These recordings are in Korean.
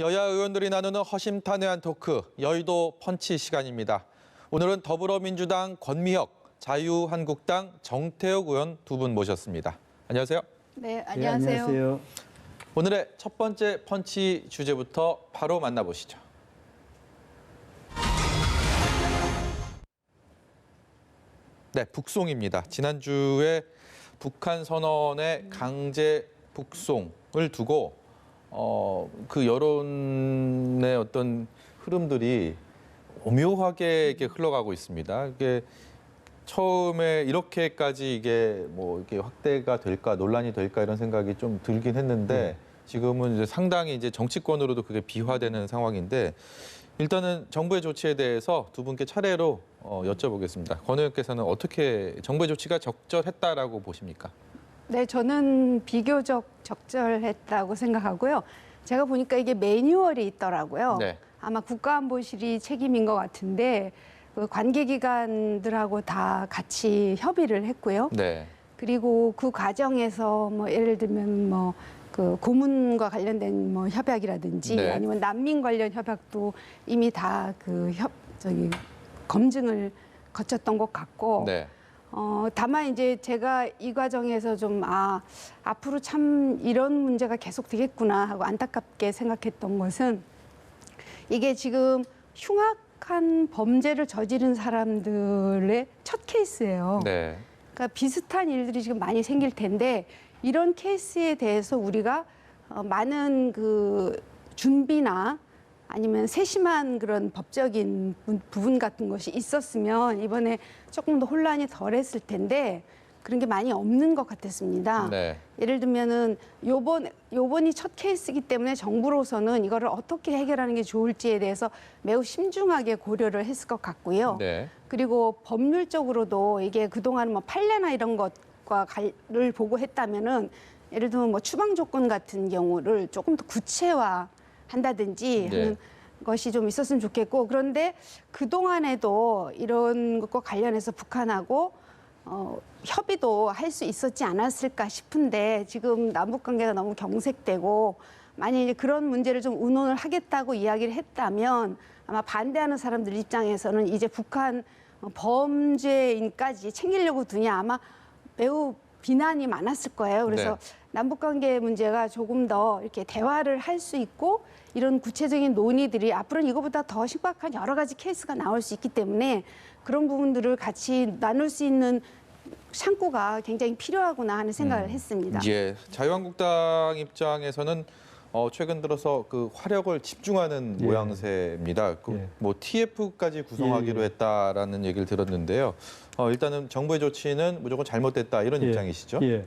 여야 의원들이 나누는 허심탄회한 토크, 여의도 펀치 시간입니다. 오늘은 더불어민주당 권미혁, 자유한국당 정태욱 의원 두 분 모셨습니다. 안녕하세요. 네, 안녕하세요. 네, 안녕하세요. 오늘의 첫 번째 펀치 주제부터 바로 만나보시죠. 네, 북송입니다. 지난주에 북한 선언의 강제 북송을 두고 그 여론의 어떤 흐름들이 오묘하게 이렇게 흘러가고 있습니다. 이게 처음에 이렇게까지 이게 뭐 이렇게 확대가 될까, 논란이 될까 이런 생각이 좀 들긴 했는데 지금은 이제 상당히 이제 정치권으로도 그게 비화되는 상황인데 일단은 정부의 조치에 대해서 두 분께 차례로 여쭤보겠습니다. 권 의원께서는 어떻게 정부의 조치가 적절했다라고 보십니까? 네, 저는 비교적 적절했다고 생각하고요. 제가 보니까 이게 매뉴얼이 있더라고요. 네. 아마 국가안보실이 책임인 것 같은데 그 관계기관들하고 다 같이 협의를 했고요. 네. 그리고 그 과정에서 뭐 예를 들면 뭐 그 고문과 관련된 뭐 협약이라든지 네. 아니면 난민 관련 협약도 이미 다 그 검증을 거쳤던 것 같고. 네. 다만 이제 제가 이 과정에서 좀 앞으로 참 이런 문제가 계속 되겠구나 하고 안타깝게 생각했던 것은 이게 지금 흉악한 범죄를 저지른 사람들의 첫 케이스예요. 네. 그러니까 비슷한 일들이 지금 많이 생길 텐데 이런 케이스에 대해서 우리가 많은 그 준비나 아니면 세심한 그런 법적인 부분 같은 것이 있었으면 이번에 조금 더 혼란이 덜했을 텐데 그런 게 많이 없는 것 같았습니다. 네. 예를 들면은 요번이 첫 케이스이기 때문에 정부로서는 이거를 어떻게 해결하는 게 좋을지에 대해서 매우 심중하게 고려를 했을 것 같고요. 네. 그리고 법률적으로도 이게 그동안 뭐 판례나 이런 것과를 보고 했다면은 예를 들면 뭐 추방 조건 같은 경우를 조금 더 구체화 한다든지 하는 것이 좀 있었으면 좋겠고 그런데 그동안에도 이런 것과 관련해서 북한하고 협의도 할 수 있었지 않았을까 싶은데 지금 남북관계가 너무 경색되고 만약에 그런 문제를 좀 의논을 하겠다고 이야기를 했다면 아마 반대하는 사람들 입장에서는 이제 북한 범죄인까지 챙기려고 드냐 아마 매우 비난이 많았을 거예요. 그래서 남북관계 문제가 조금 더 이렇게 대화를 할 수 있고 이런 구체적인 논의들이 앞으로는 이거보다 더 심각한 여러 가지 케이스가 나올 수 있기 때문에 그런 부분들을 같이 나눌 수 있는 창구가 굉장히 필요하구나 하는 생각을 했습니다. 예, 자유한국당 입장에서는 최근 들어서 그 화력을 집중하는 모양새입니다. 뭐 TF까지 구성하기로 했다라는 얘기를 들었는데요. 일단은 정부의 조치는 무조건 잘못됐다 이런 입장이시죠? 예.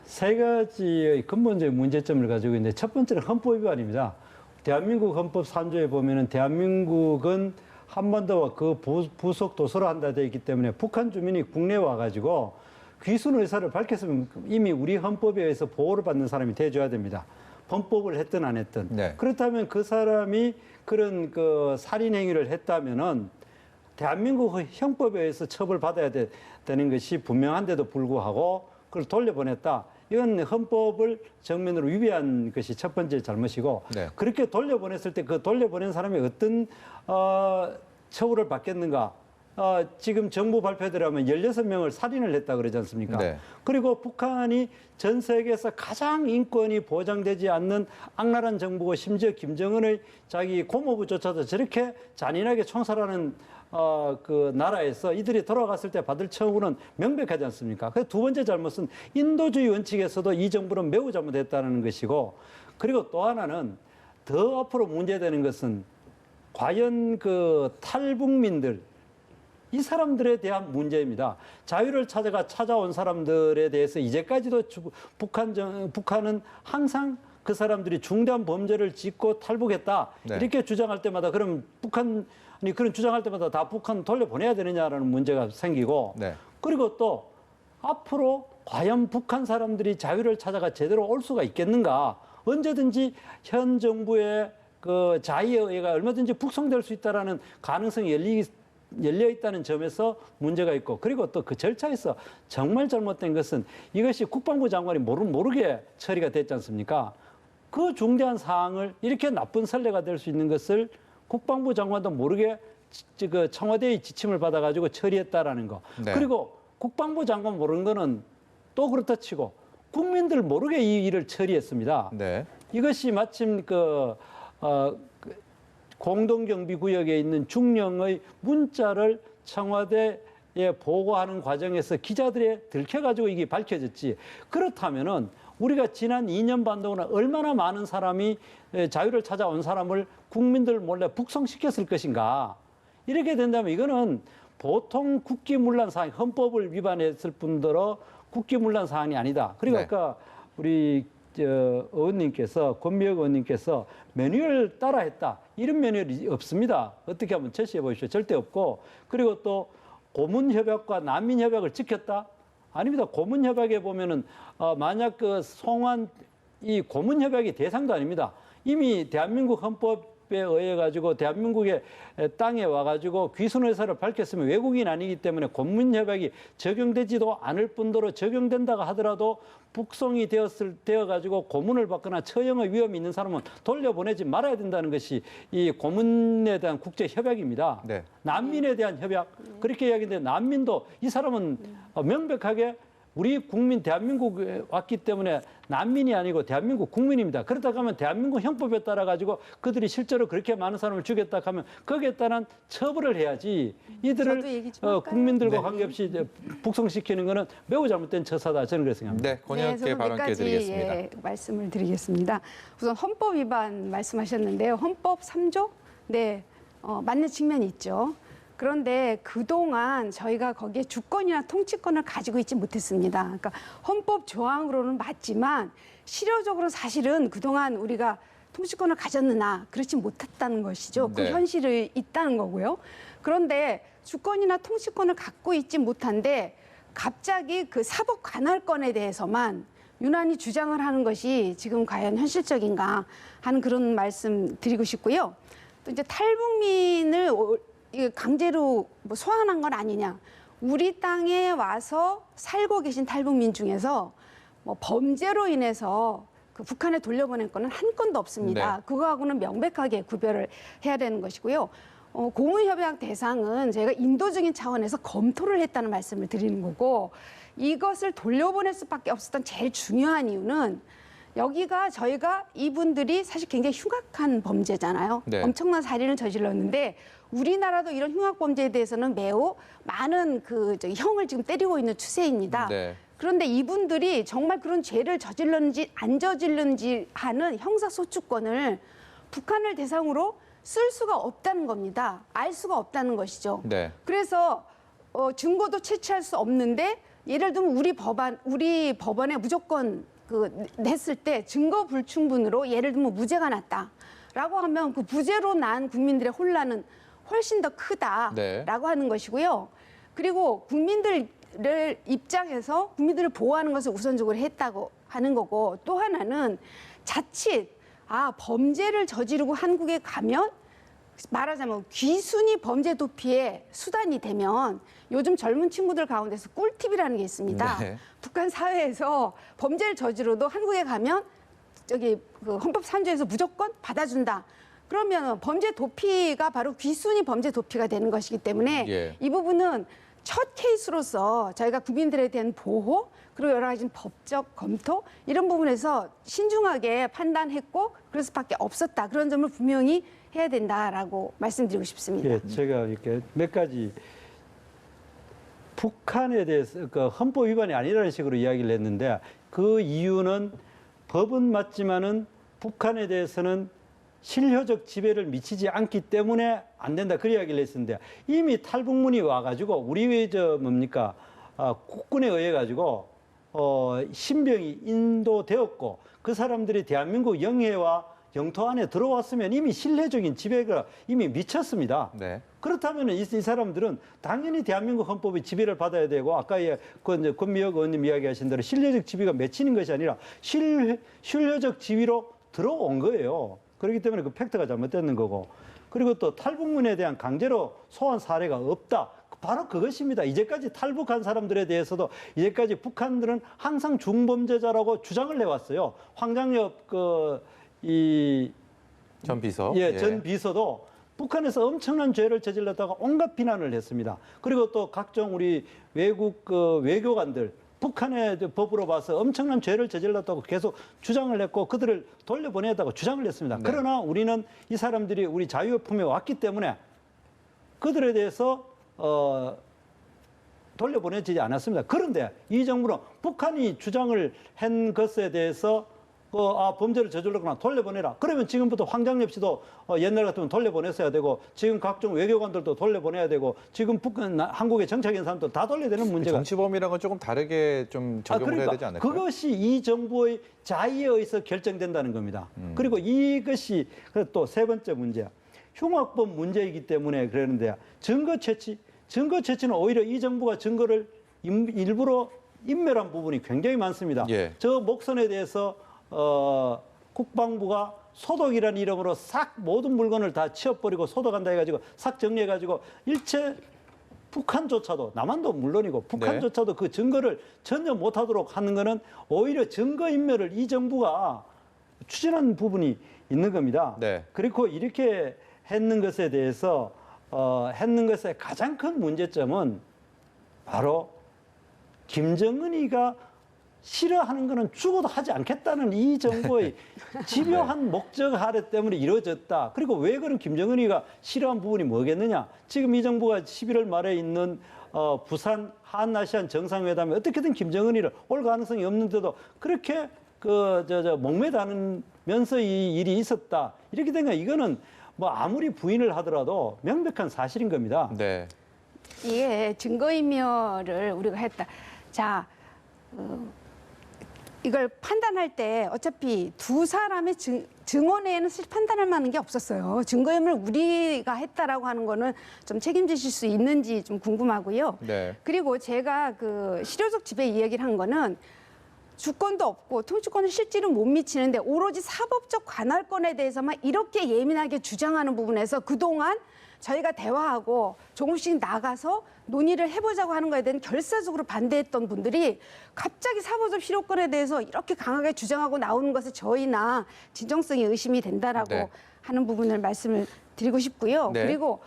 세 가지의 근본적인 문제점을 가지고 있는데 첫 번째는 헌법 위반입니다. 대한민국 헌법 3조에 보면은 대한민국은 한반도와 그 부속 도서로 한다 되어 있기 때문에 북한 주민이 국내에 와가지고 귀순 의사를 밝혔으면 이미 우리 헌법에 의해서 보호를 받는 사람이 돼줘야 됩니다. 범법을 했든 안 했든. 네. 그렇다면 그 사람이 그런 그 살인 행위를 했다면은 대한민국 형법에 의해서 처벌받아야 되는 것이 분명한데도 불구하고 그걸 돌려보냈다. 이건 헌법을 정면으로 위배한 것이 첫 번째 잘못이고 그렇게 돌려보냈을 때 그 돌려보낸 사람이 어떤 처우를 받겠는가. 지금 정부 발표대로 하면 16명을 살인을 했다 그러지 않습니까? 그리고 북한이 전 세계에서 가장 인권이 보장되지 않는 악랄한 정부고 심지어 김정은의 자기 고모부조차도 저렇게 잔인하게 총살하는 그 나라에서 이들이 돌아갔을 때 받을 처우는 명백하지 않습니까? 그래서 두 번째 잘못은 인도주의 원칙에서도 이 정부는 매우 잘못했다는 것이고 그리고 또 하나는 더 앞으로 문제되는 것은 과연 그 탈북민들 이 사람들에 대한 문제입니다. 자유를 찾아온 사람들에 대해서 이제까지도 북한은 항상 그 사람들이 중대한 범죄를 짓고 탈북했다. 이렇게 주장할 때마다 그럼 북한이 그런 주장할 때마다 다 북한 돌려보내야 되느냐라는 문제가 생기고 그리고 또 앞으로 과연 북한 사람들이 자유를 찾아가 제대로 올 수가 있겠는가. 언제든지 현 정부의 그 자의에 의해가 얼마든지 북송될 수 있다라는 가능성이 열려 있다는 점에서 문제가 있고 그리고 또 그 절차에서 정말 잘못된 것은 이것이 국방부 장관이 모르게 처리가 됐지 않습니까? 그 중대한 사항을 이렇게 나쁜 선례가 될 수 있는 것을 국방부 장관도 모르게 그 청와대의 지침을 받아가지고 처리했다라는 거. 네. 그리고 국방부 장관 모르는 거는 또 그렇다 치고 국민들 모르게 이 일을 처리했습니다. 네. 이것이 마침 그 공동경비구역에 있는 중령의 문자를 청와대에 보고하는 과정에서 기자들에 들켜가지고 이게 밝혀졌지. 그렇다면은 우리가 지난 2년 반 동안 얼마나 많은 사람이 자유를 찾아온 사람을 국민들 몰래 북송시켰을 것인가. 이렇게 된다면 이거는 보통 국기문란 사항, 헌법을 위반했을 뿐더러 국기문란 사항이 아니다. 그리고 네. 아까 우리 의원님께서 권미혁 의원님께서 매뉴얼 따라했다. 이런 매뉴얼이 없습니다. 어떻게 한번 제시해 보십시오. 절대 없고. 그리고 또 고문협약과 난민협약을 지켰다? 아닙니다. 고문협약에 보면은 만약 그 송환 이 고문협약이 대상도 아닙니다. 이미 대한민국 헌법에 의해 가지고 대한민국의 땅에 와가지고 귀순 의사를 밝혔으면 외국인 아니기 때문에 고문협약이 적용되지도 않을 뿐더러 적용된다고 하더라도 북송이 되어가지고 고문을 받거나 처형의 위험이 있는 사람은 돌려보내지 말아야 된다는 것이 이 고문에 대한 국제협약입니다. 네. 난민에 대한 협약 그렇게 이야기했는데 난민도 이 사람은 명백하게 우리 국민 대한민국에 왔기 때문에 난민이 아니고 대한민국 국민입니다. 그렇다고 하면 대한민국 형법에 따라 가지고 그들이 실제로 그렇게 많은 사람을 죽였다 하면 거기에 따른 처벌을 해야지 이들을 저도 얘기 좀 할까요? 국민들과 네. 관계없이 이제 북송시키는 것은 매우 잘못된 처사다. 저는 그렇게 생각합니다. 네, 권영께 저는 몇 발언 가지, 기회드리겠습니다. 예, 말씀을 드리겠습니다. 우선 헌법 위반 말씀하셨는데요. 헌법 3조? 네, 맞는 측면이 있죠. 그런데 그동안 저희가 거기에 주권이나 통치권을 가지고 있지 못했습니다. 그러니까 헌법 조항으로는 맞지만 실효적으로 사실은 그동안 우리가 통치권을 가졌느냐 그렇지 못했다는 것이죠. 그 네. 현실이 있다는 거고요. 그런데 주권이나 통치권을 갖고 있지 못한데 갑자기 그 사법 관할권에 대해서만 유난히 주장을 하는 것이 지금 과연 현실적인가 하는 그런 말씀 드리고 싶고요. 또 이제 탈북민을 강제로 소환한 건 아니냐. 우리 땅에 와서 살고 계신 탈북민 중에서 범죄로 인해서 그 북한에 돌려보낼 거는 한 건도 없습니다. 네. 그거하고는 명백하게 구별을 해야 되는 것이고요. 고문협약 대상은 저희가 인도적인 차원에서 검토를 했다는 말씀을 드리는 거고 이것을 돌려보낼 수밖에 없었던 제일 중요한 이유는 여기가 저희가 이분들이 사실 굉장히 흉악한 범죄잖아요. 네. 엄청난 살인을 저질렀는데 우리나라도 이런 흉악 범죄에 대해서는 매우 많은 형을 지금 때리고 있는 추세입니다. 네. 그런데 이분들이 정말 그런 죄를 저질렀는지 안 저질렀는지 하는 형사소추권을 북한을 대상으로 쓸 수가 없다는 겁니다. 알 수가 없다는 것이죠. 네. 그래서 증거도 채취할 수 없는데 예를 들면 우리 법원에 무조건 냈을 때 증거 불충분으로 예를 들면 무죄가 났다라고 하면 그 무죄로 난 국민들의 혼란은 훨씬 더 크다라고 네. 하는 것이고요. 그리고 국민들 입장에서 국민들을 보호하는 것을 우선적으로 했다고 하는 거고 또 하나는 자칫 범죄를 저지르고 한국에 가면 말하자면 귀순이 범죄 도피의 수단이 되면 요즘 젊은 친구들 가운데서 꿀팁이라는 게 있습니다. 네. 북한 사회에서 범죄를 저지르도 한국에 가면 그 헌법 3조에서 무조건 받아준다. 그러면 범죄 도피가 바로 귀순이 범죄 도피가 되는 것이기 때문에 예. 이 부분은 첫 케이스로서 저희가 국민들에 대한 보호 그리고 여러 가지 법적 검토 이런 부분에서 신중하게 판단했고 그럴 수밖에 없었다. 그런 점을 분명히 해야 된다라고 말씀드리고 싶습니다. 예, 제가 이렇게 몇 가지 북한에 대해서 그 헌법 위반이 아니라는 식으로 이야기를 했는데 그 이유는 법은 맞지만은 북한에 대해서는 실효적 지배를 미치지 않기 때문에 안 된다. 그 이야기를 했었는데 이미 탈북문이 와가지고 우리 국군에 의해 가지고 신병이 인도되었고 그 사람들이 대한민국 영해와 영토 안에 들어왔으면 이미 실내적인 지배가 이미 미쳤습니다. 네. 그렇다면 이 사람들은 당연히 대한민국 헌법의 지배를 받아야 되고 아까 권미혁 의원님 이야기하신 대로 실내적 지위가 맺히는 것이 아니라 실효적 지위로 들어온 거예요. 그렇기 때문에 그 팩트가 잘못되는 거고. 그리고 또 탈북문에 대한 강제로 소환 사례가 없다. 바로 그것입니다. 이제까지 탈북한 사람들에 대해서도 이제까지 북한들은 항상 중범죄자라고 주장을 해왔어요. 황장엽 이 전 비서. 전 비서도 북한에서 엄청난 죄를 저질렀다가 온갖 비난을 했습니다. 그리고 또 각종 우리 외국 외교관들 북한의 법으로 봐서 엄청난 죄를 저질렀다고 계속 주장을 했고 그들을 돌려보내다고 주장을 했습니다. 네. 그러나 우리는 이 사람들이 우리 자유의 품에 왔기 때문에 그들에 대해서 돌려보내지 않았습니다. 그런데 이 정부는 북한이 주장을 한 것에 대해서 범죄를 저질렀거나 돌려보내라. 그러면 지금부터 황장엽 씨도 옛날 같으면 돌려보냈어야 되고 지금 각종 외교관들도 돌려보내야 되고 지금 한국에 정착한 사람도 다 돌려야 되는 문제가 정치범이랑은 조금 다르게 좀 적용을 해야 되지 않을까요? 그것이 이 정부의 자의에 의해서 결정된다는 겁니다. 그리고 이것이 또 세 번째 문제, 흉악범 문제이기 때문에 그러는데 증거 채취는 오히려 이 정부가 증거를 일부러 인멸한 부분이 굉장히 많습니다. 예. 저 목선에 대해서 국방부가 소독이라는 이름으로 싹 모든 물건을 다 치워버리고 소독한다 해가지고 싹 정리해가지고 일체 북한조차도 남한도 물론이고 북한조차도 그 증거를 전혀 못하도록 하는 것은 오히려 증거 인멸을 이 정부가 추진한 부분이 있는 겁니다. 네. 그리고 이렇게 했는 것에 대해서 했는 것의 가장 큰 문제점은 바로 김정은이가 싫어하는 것은 죽어도 하지 않겠다는 이 정부의 집요한 목적 하래 때문에 이루어졌다. 그리고 왜 그런 김정은이가 싫어한 부분이 뭐겠느냐. 지금 이 정부가 11월 말에 있는 부산 한아시안 정상회담에 어떻게든 김정은이를 올 가능성이 없는데도 그렇게 목매다면서 이 일이 있었다. 이렇게 되면 이거는 뭐 아무리 부인을 하더라도 명백한 사실인 겁니다. 네. 이게 증거인멸을 우리가 했다. 자, 이걸 판단할 때 어차피 두 사람의 증언에는 사실 판단할 만한 게 없었어요. 증거인멸 우리가 했다라고 하는 거는 좀 책임지실 수 있는지 좀 궁금하고요. 네. 그리고 제가 그 실효적 지배 이야기를 한 거는 주권도 없고 통치권을 실제로 못 미치는데 오로지 사법적 관할권에 대해서만 이렇게 예민하게 주장하는 부분에서 그동안 저희가 대화하고 조금씩 나가서 논의를 해보자고 하는 거에 대한 결사적으로 반대했던 분들이 갑자기 사법적 실효권에 대해서 이렇게 강하게 주장하고 나오는 것에 저희나 진정성이 의심이 된다라고 네. 하는 부분을 말씀을 드리고 싶고요. 네. 그리고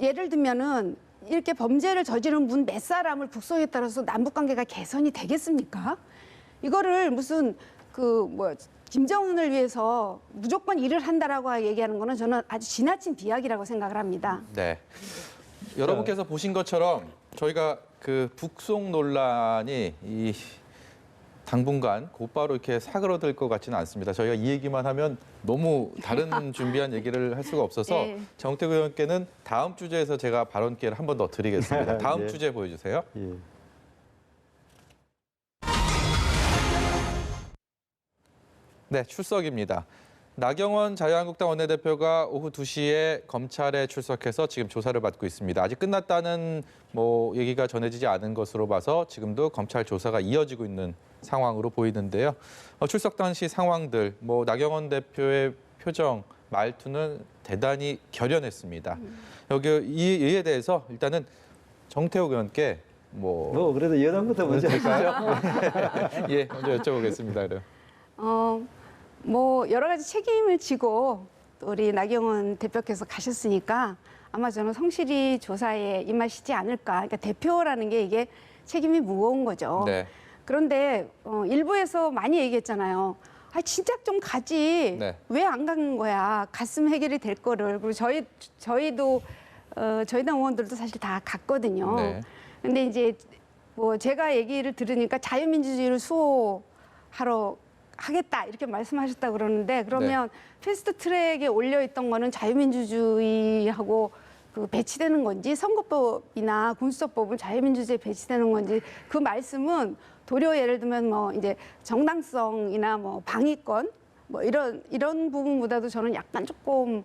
예를 들면은 이렇게 범죄를 저지른 분 몇 사람을 북송에 따라서 남북 관계가 개선이 되겠습니까? 이거를 무슨 김정은을 위해서 무조건 일을 한다라고 얘기하는 거는 저는 아주 지나친 비약이라고 생각을 합니다. 네. 여러분께서 보신 것처럼 저희가 그 북송 논란이 이 당분간 곧바로 이렇게 사그러들 것 같지는 않습니다. 저희가 이 얘기만 하면 너무 다른 준비한 얘기를 할 수가 없어서 네. 정태구 의원께는 다음 주제에서 제가 발언 기회를 한 번 더 드리겠습니다. 다음 예. 주제 보여주세요. 예. 네, 출석입니다. 나경원 자유한국당 원내대표가 오후 2시에 검찰에 출석해서 지금 조사를 받고 있습니다. 아직 끝났다는 얘기가 전해지지 않은 것으로 봐서 지금도 검찰 조사가 이어지고 있는 상황으로 보이는데요. 출석 당시 상황들, 나경원 대표의 표정, 말투는 대단히 결연했습니다. 이에 대해서 일단은 정태욱 의원께 그래도 여당부터 먼저 할까요? 예, 먼저 여쭤보겠습니다. 그럼. 여러 가지 책임을 지고 또 우리 나경원 대표께서 가셨으니까 아마 저는 성실히 조사에 임하시지 않을까. 그러니까 대표라는 게 이게 책임이 무거운 거죠. 네. 그런데 일부에서 많이 얘기했잖아요. 진짜 좀 가지. 네. 왜 안 가는 거야? 갔으면 해결이 될 거를. 그리고 저희도 저희 당 의원들도 사실 다 갔거든요. 네. 근데 이제 제가 얘기를 들으니까 자유민주주의를 수호하러 하겠다 이렇게 말씀하셨다 그러는데 그러면 패스트 트랙에 올려 있던 거는 자유민주주의하고 배치되는 건지 선거법이나 군수법은 자유민주주의에 배치되는 건지 그 말씀은 도리어 예를 들면 이제 정당성이나 방위권 이런 부분보다도 저는 약간 조금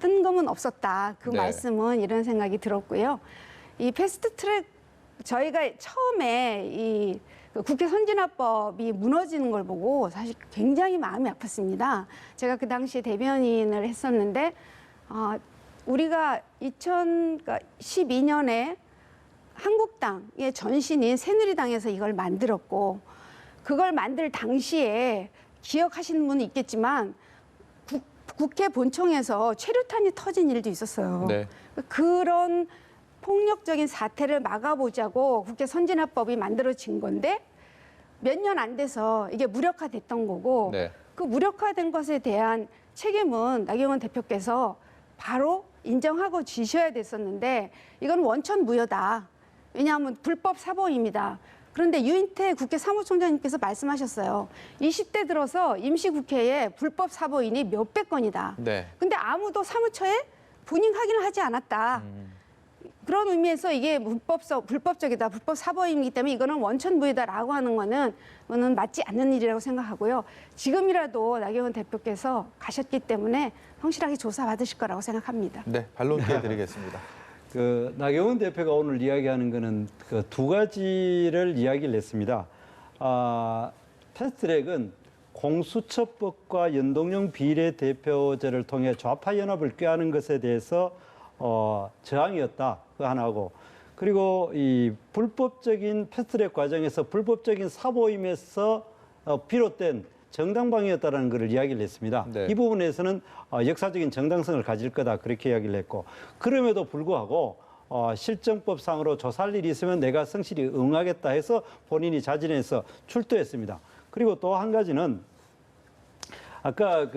뜬금은 없었다. 그 네. 말씀은 이런 생각이 들었고요. 이 패스트 트랙 저희가 처음에 국회 선진화법이 무너지는 걸 보고 사실 굉장히 마음이 아팠습니다. 제가 그 당시에 대변인을 했었는데 우리가 2012년에 한국당의 전신인 새누리당에서 이걸 만들었고 그걸 만들 당시에 기억하시는 분은 있겠지만 국회 본청에서 최루탄이 터진 일도 있었어요. 네. 그런 폭력적인 사태를 막아보자고 국회 선진화법이 만들어진 건데 몇 년 안 돼서 이게 무력화됐던 거고 네. 그 무력화된 것에 대한 책임은 나경원 대표께서 바로 인정하고 주셔야 됐었는데 이건 원천무효다. 왜냐하면 불법 사보임이다. 그런데 유인태 국회 사무총장님께서 말씀하셨어요. 20대 들어서 임시국회에 불법 사보임이 몇백 건이다. 네. 근데 아무도 사무처에 본인 확인을 하지 않았다. 그런 의미에서 이게 불법적이다, 불법 사보임이기 때문에 이거는 원천무효다라고 하는 거는 맞지 않는 일이라고 생각하고요. 지금이라도 나경원 대표께서 가셨기 때문에 성실하게 조사받으실 거라고 생각합니다. 네, 반론 기회 드리겠습니다. 그 나경원 대표가 오늘 이야기하는 거는 그 두 가지를 이야기를 했습니다. 패스트트랙은 공수처법과 연동형 비례대표제를 통해 좌파 연합을 꾀하는 것에 대해서 저항이었다. 그 하나고, 그리고 이 불법적인 패스트트랙 과정에서 불법적인 사보임에서 비롯된 정당방위였다라는 것을 이야기를 했습니다. 네. 이 부분에서는 역사적인 정당성을 가질 거다 그렇게 이야기를 했고, 그럼에도 불구하고 실정법상으로 조사할 일이 있으면 내가 성실히 응하겠다 해서 본인이 자진해서 출두했습니다. 그리고 또 한 가지는 아까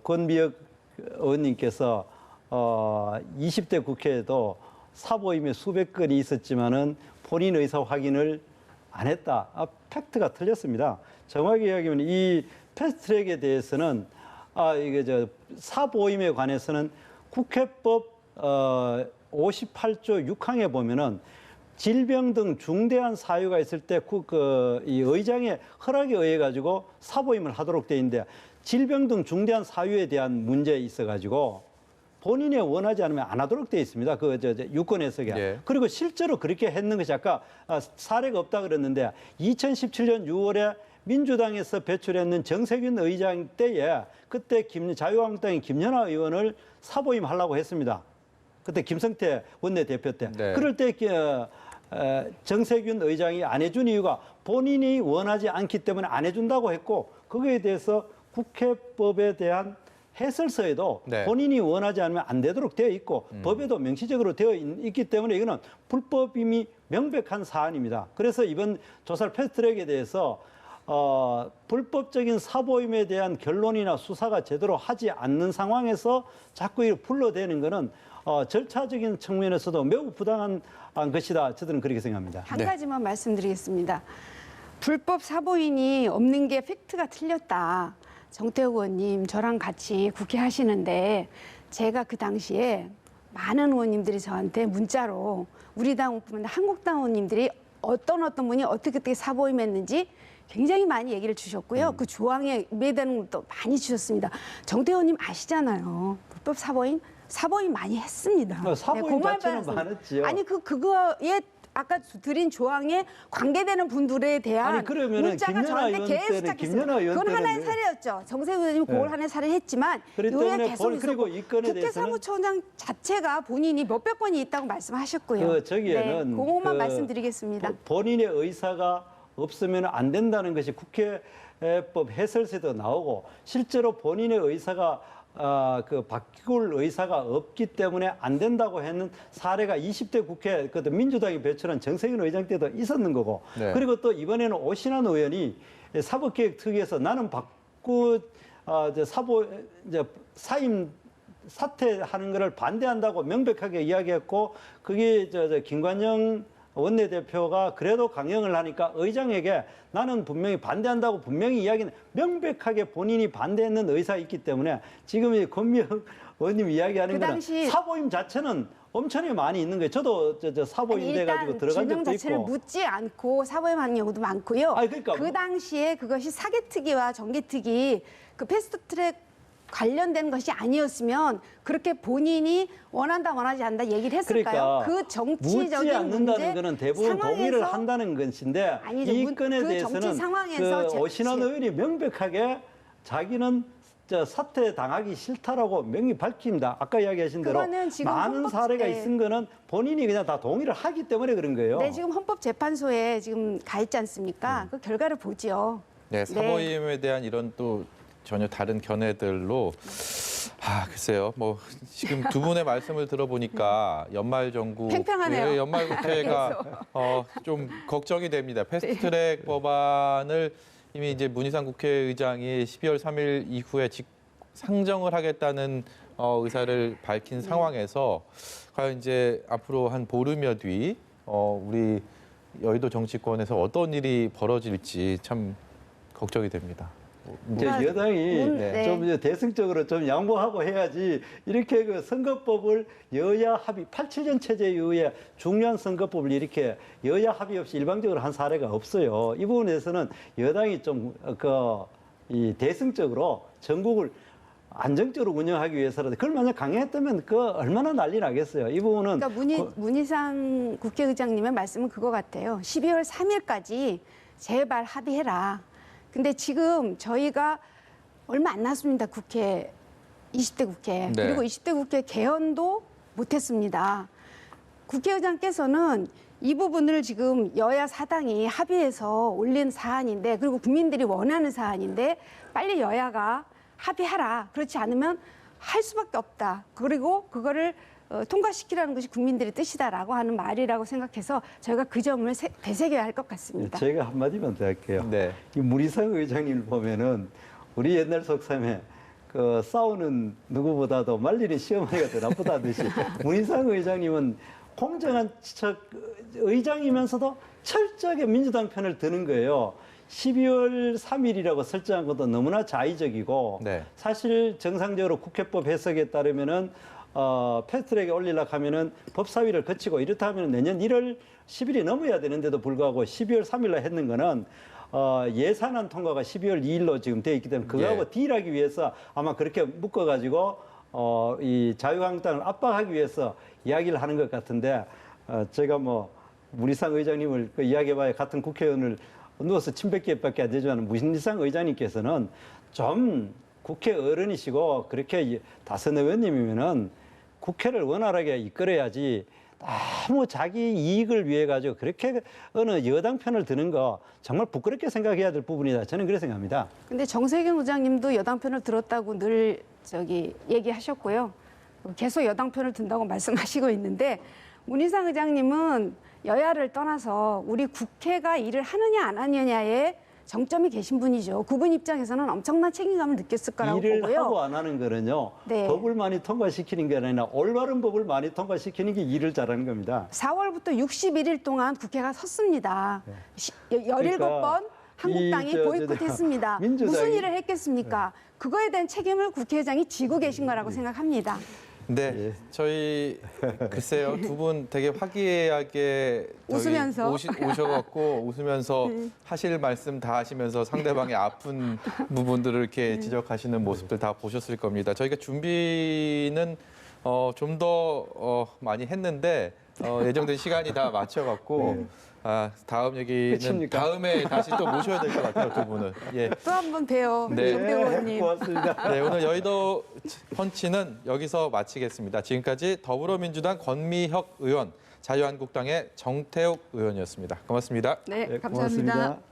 권미혁 의원님께서 20대 국회에도 사보임에 수백 건이 있었지만은 본인 의사 확인을 안 했다. 팩트가 틀렸습니다. 정확히 이야기하면 이 패스트트랙에 대해서는 이게 사보임에 관해서는 국회법 58조 6항에 보면은 질병 등 중대한 사유가 있을 때 이 의장의 허락에 의해 가지고 사보임을 하도록 돼 있는데, 질병 등 중대한 사유에 대한 문제에 있어 가지고 본인이 원하지 않으면 안 하도록 돼 있습니다. 유권 해석에. 예. 그리고 실제로 그렇게 했는 것이 아까 사례가 없다 그랬는데 2017년 6월에 민주당에서 배출했는 정세균 의장 때에 그때 자유한국당의 김연아 의원을 사보임 하려고 했습니다. 그때 김성태 원내대표 때. 네. 그럴 때 정세균 의장이 안 해준 이유가 본인이 원하지 않기 때문에 안 해준다고 했고, 거기에 대해서 국회법에 대한 해설서에도 네. 본인이 원하지 않으면 안 되도록 되어 있고 법에도 명시적으로 되어 있기 때문에 이거는 불법임이 명백한 사안입니다. 그래서 이번 조사 패스트트랙에 대해서 불법적인 사보임에 대한 결론이나 수사가 제대로 하지 않는 상황에서 자꾸 이렇게 불러대는 것은 절차적인 측면에서도 매우 부당한 것이다. 저들은 그렇게 생각합니다. 한 네. 가지만 말씀드리겠습니다. 불법 사보임이 없는 게 팩트가 틀렸다. 정태욱 의원님, 저랑 같이 국회 하시는데 제가 그 당시에 많은 의원님들이 저한테 문자로 우리 당뿐만 한국당 의원님들이 어떤 분이 어떻게 사보임했는지 굉장히 많이 얘기를 주셨고요. 그 조항에 매다는 것도 많이 주셨습니다. 정태욱 의원님 아시잖아요. 불법 사보임 많이 했습니다. 사보임 그 말 자체는 말씀. 많았지요. 아니 그거에 아까 드린 조항에 관계되는 분들에 대한 아니, 그러면은 문자가 김연아 저한테 의원 계속 때는 시작했어요. 김연아 의원 그건 하나의 때는 사례였죠. 정세균 의원님 그걸 네. 하나의 사례를 했지만 그렇기 이후에 때문에 계속 그리고 있었고 이 건에 국회 대해서는 사무총장 자체가 본인이 몇백 건이 있다고 말씀하셨고요. 저기에는 네, 그것만 말씀드리겠습니다. 본인의 의사가 없으면 안 된다는 것이 국회법 해설서에도 나오고, 실제로 본인의 의사가 바꿀 의사가 없기 때문에 안 된다고 했는 사례가 20대 국회 민주당이 배출한 정세균 의장 때도 있었는 거고, 네. 그리고 또 이번에는 오신환 의원이 사법개혁특위에서 나는 사임 사퇴하는 것을 반대한다고 명백하게 이야기했고, 그게 김관영 원내대표가 그래도 강행을 하니까 의장에게 나는 분명히 반대한다고 분명히 이야기는 명백하게 본인이 반대했는 의사가 있기 때문에 지금 이 권미혁 의원님 이야기하는 그 거는 당시 사보임 자체는 엄청나게 많이 있는 거예요. 저도 사보임 돼가지고 들어간 일단 적도 증명 자체를 있고. 묻지 않고 사보임하는 경우도 많고요. 아니, 그러니까 그 당시에 그것이 사개특위와 정개특위 그 패스트트랙 관련된 것이 아니었으면 그렇게 본인이 원한다 원하지 않는다 얘기를 했을까요? 그러니까 그 묻지 정치적인 않는다는 문제 거는 대부분 동의를 상황에서 한다는 것인데, 아니죠. 이 건에 그 대해서는 정치 상황에서 오신환 의원이 명백하게 자기는 사퇴 당하기 싫다라고 명히 밝힙니다. 아까 이야기하신 대로 그거는 지금 많은 사례가 네. 있은 거는 본인이 그냥 다 동의를 하기 때문에 그런 거예요. 네, 지금 헌법재판소에 지금 가 있지 않습니까? 그 결과를 보지요. 네, 사모임에 대한 이런 또 전혀 다른 견해들로 글쎄요. 뭐 지금 두 분의 말씀을 들어보니까 연말 정국, 팽팽하네요. 연말 국회가 좀 걱정이 됩니다. 패스트트랙 법안을 이미 이제 문희상 국회의장이 12월 3일 이후에 상정을 하겠다는 의사를 밝힌 상황에서 과연 이제 앞으로 한 보름여 뒤 우리 여의도 정치권에서 어떤 일이 벌어질지 참 걱정이 됩니다. 이제 여당이 좀 이제 대승적으로 좀 양보하고 해야지 이렇게 그 선거법을 여야 합의 87년 체제에 의해 중요한 선거법을 이렇게 여야 합의 없이 일방적으로 한 사례가 없어요. 이 부분에서는 여당이 좀 이 대승적으로 전국을 안정적으로 운영하기 위해서라도 그걸 만약 강행했다면 그 얼마나 난리 나겠어요. 이 부분은 그러니까 문희상 국회의장님의 말씀은 그거 같아요. 12월 3일까지 제발 합의해라. 근데 지금 저희가 얼마 안 남았습니다. 국회 20대 국회. 네. 그리고 20대 국회 개헌도 못했습니다. 국회의장께서는 이 부분을 지금 여야 사당이 합의해서 올린 사안인데 그리고 국민들이 원하는 사안인데 빨리 여야가 합의하라. 그렇지 않으면 할 수밖에 없다. 그리고 그거를 통과시키라는 것이 국민들의 뜻이다라고 하는 말이라고 생각해서 저희가 그 점을 되새겨야 할 것 같습니다. 제가 한마디만 더 할게요. 네. 이 문희상 의장님을 보면은 우리 옛날 속담에 그 싸우는 누구보다도 말리는 시어머니가 더 나쁘다듯이 문희상 의장님은 공정한 의장이면서도 철저하게 민주당 편을 드는 거예요. 12월 3일이라고 설정한 것도 너무나 자의적이고 네. 사실 정상적으로 국회법 해석에 따르면은 패스트트랙에 올리려고 하면은 법사위를 거치고 이렇다 하면 내년 1월 10일이 넘어야 되는데도 불구하고 12월 3일날 했는 거는 예산안 통과가 12월 2일로 지금 돼 있기 때문에 그거하고 딜하기 위해서 아마 그렇게 묶어가지고 이 자유한국당을 압박하기 위해서 이야기를 하는 것 같은데 제가 뭐 문희상 의장님을 이야기해봐야 같은 국회의원을 누워서 침뱉기밖에 안 되지만 문희상 의장님께서는 좀 국회 어른이시고 그렇게 다선 의원님이면은 국회를 원활하게 이끌어야지 너무 자기 이익을 위해 가지고 그렇게 어느 여당 편을 드는 거 정말 부끄럽게 생각해야 될 부분이다. 저는 그렇게 생각합니다. 근데 정세균 의장님도 여당 편을 들었다고 늘 얘기하셨고요. 계속 여당 편을 든다고 말씀하시고 있는데 문희상 의장님은 여야를 떠나서 우리 국회가 일을 하느냐 안 하느냐에 정점이 계신 분이죠. 그분 입장에서는 엄청난 책임감을 느꼈을 거라고 일을 보고요. 하고 안 하는 거는요. 네. 법을 많이 통과시키는 게 아니라 올바른 법을 많이 통과시키는 게 일을 잘하는 겁니다. 4월부터 61일 동안 국회가 섰습니다. 17번 한국당이 보이콧했습니다. 무슨 일을 했겠습니까? 그거에 대한 책임을 국회의장이 지고 계신 거라고 생각합니다. 네, 저희 글쎄요 두 분 되게 화기애애하게 웃으면서. 오셔갖고 웃으면서 하실 말씀 다 하시면서 상대방의 아픈 부분들을 이렇게 지적하시는 모습들 다 보셨을 겁니다. 저희가 준비는 좀 더 많이 했는데 예정된 시간이 다 맞춰갖고 다음 얘기는 끝입니까? 다음에 다시 또 모셔야 될 것 같아요 두 분은. 예. 또 한 번 봬요. 네. 정대 의원님. 고맙습니다. 네, 오늘 여의도 펀치는 여기서 마치겠습니다. 지금까지 더불어민주당 권미혁 의원, 자유한국당의 정태욱 의원이었습니다. 고맙습니다. 네, 감사합니다. 고맙습니다.